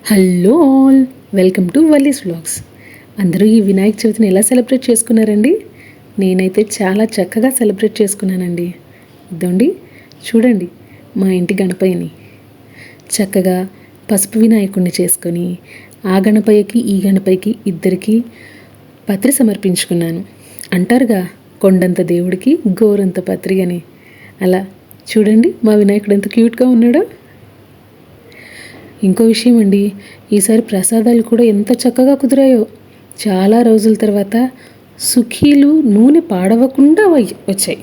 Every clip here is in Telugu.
Hello all, welcome to Valli's vlogs. అందరూ ఈ వినాయక చవితిని ఎలా సెలబ్రేట్ చేసుకున్నారండి? నేనైతే చాలా చక్కగా సెలబ్రేట్ చేసుకున్నానండి. ఇదండి చూడండి, మా ఇంటి గణపయ్యని చక్కగా పసుపు వినాయకుడిని చేసుకొని ఆ గణపయ్యకి ఈ గణపయ్యకి ఇద్దరికి పత్రి సమర్పించుకున్నాను. అంటారుగా, కొండంత దేవుడికి గోరంత పత్రి అని. అలా చూడండి మా వినాయకుడు ఎంత క్యూట్గా ఉన్నాడో. ఇంకో విషయం అండి, ఈసారి ప్రసాదాలు కూడా ఎంత చక్కగా కుదిరాయో. చాలా రోజుల తర్వాత సుఖీలు నూనె పాడవకుండా వచ్చాయి.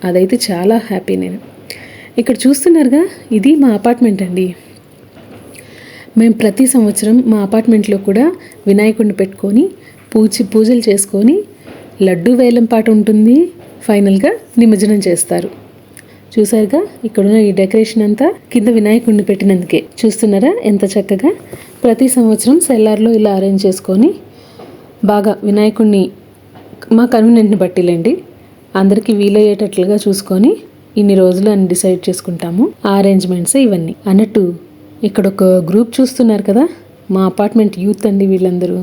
అదైతే చాలా హ్యాపీ నేను. ఇక్కడ చూస్తున్నారుగా, ఇది మా అపార్ట్మెంట్ అండి. మేము ప్రతి సంవత్సరం మా అపార్ట్మెంట్లో కూడా వినాయకుడిని పెట్టుకొని పూజలు చేసుకొని లడ్డు వేలం పాట ఉంటుంది. ఫైనల్గా నిమజ్జనం చేస్తారు. చూసారుగా, ఇక్కడున్న ఈ డెకరేషన్ అంతా కింద వినాయకుడిని పెట్టినందుకే. చూస్తున్నారా ఎంత చక్కగా? ప్రతి సంవత్సరం సెల్లార్లో ఇలా అరేంజ్ చేసుకొని బాగా వినాయకుడిని మా కన్వీనియంట్ని బట్టిలేండి, అందరికీ వీలయ్యేటట్లుగా చూసుకొని ఇన్ని రోజులు అని డిసైడ్ చేసుకుంటాము. ఆ అరేంజ్మెంట్స్ ఇవన్నీ. అన్నట్టు ఇక్కడ ఒక గ్రూప్ చూస్తున్నారు కదా, మా అపార్ట్మెంట్ యూత్ అండి వీళ్ళందరూ.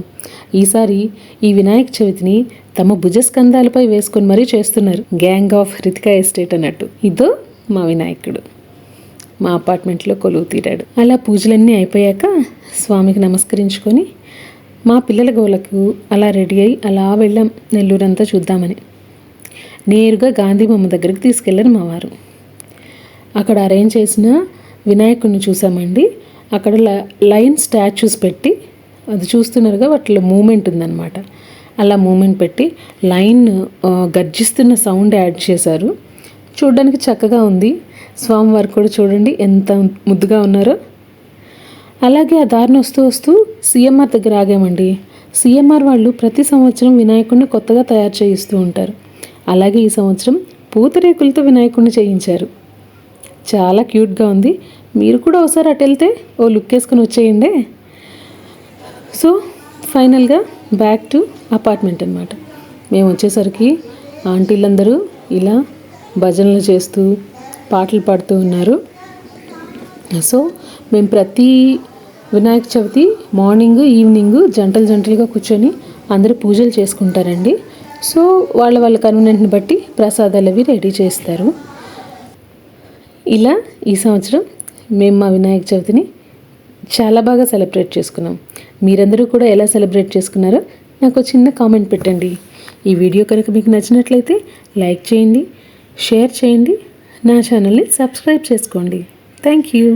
ఈసారి ఈ వినాయక చవితిని తమ భుజస్కంధాలపై వేసుకొని మరీ చేస్తున్నారు. గ్యాంగ్ ఆఫ్ రితికా ఎస్టేట్ అన్నట్టు. ఇదో మా వినాయకుడు మా అపార్ట్మెంట్లో కొలువు తీరాడు. అలా పూజలన్నీ అయిపోయాక స్వామికి నమస్కరించుకొని మా పిల్లల గోలకు అలా రెడీ అయ్యి అలా వెళ్ళాం నెల్లూరంతా చూద్దామని. నేరుగా గాంధీ బొమ్మ దగ్గరికి తీసుకెళ్లారు మా వారు. అక్కడ అరేంజ్ చేసిన వినాయకుడిని చూసామండి. అక్కడ లైన్ స్టాచ్యూస్ పెట్టి, అది చూస్తున్నారుగా, వాటిలో మూమెంట్ ఉందన్నమాట. అలా మూమెంట్ పెట్టి లైన్ గర్జిస్తున్న సౌండ్ యాడ్ చేశారు. చూడడానికి చక్కగా ఉంది. స్వామివారు కూడా చూడండి ఎంత ముద్దుగా ఉన్నారో. అలాగే ఆ దారిని వస్తూ వస్తూ సిఎంఆర్ దగ్గర ఆగామండి. సిఎంఆర్ వాళ్ళు ప్రతి సంవత్సరం వినాయకుడిని కొత్తగా తయారు చేయిస్తూ ఉంటారు. అలాగే ఈ సంవత్సరం పూతరేకులతో వినాయకుడిని చేయించారు. చాలా క్యూట్గా ఉంది. మీరు కూడా ఒకసారి అటు వెళ్తే ఓ లుక్ వేసుకొని వచ్చేయండి. సో ఫైనల్గా బ్యాక్ టు అపార్ట్మెంట్ అనమాట. మేము వచ్చేసరికి ఆంటీలందరూ ఇలా భజనలు చేస్తూ పాటలు పాడుతూ ఉన్నారు. సో మేము ప్రతి వినాయక చవితి మార్నింగ్ ఈవినింగ్ జంటలుగా కూర్చొని అందరూ పూజలు చేసుకుంటారండి. సో వాళ్ళ కన్వీనియంట్ని బట్టి ప్రసాదాలు అవి రెడీ చేస్తారు. ఇలా ఈ సంవత్సరం మేము మా వినాయక చవితిని చాలా బాగా సెలబ్రేట్ చేసుకున్నాం. మీరందరూ కూడా ఎలా సెలబ్రేట్ చేసుకున్నారో నాకు చిన్న కామెంట్ పెట్టండి. ఈ వీడియో కనుక మీకు నచ్చినట్లయితే లైక్ చేయండి, షేర్ చేయండి, నా ఛానల్ని సబ్స్క్రైబ్ చేసుకోండి. Thank you.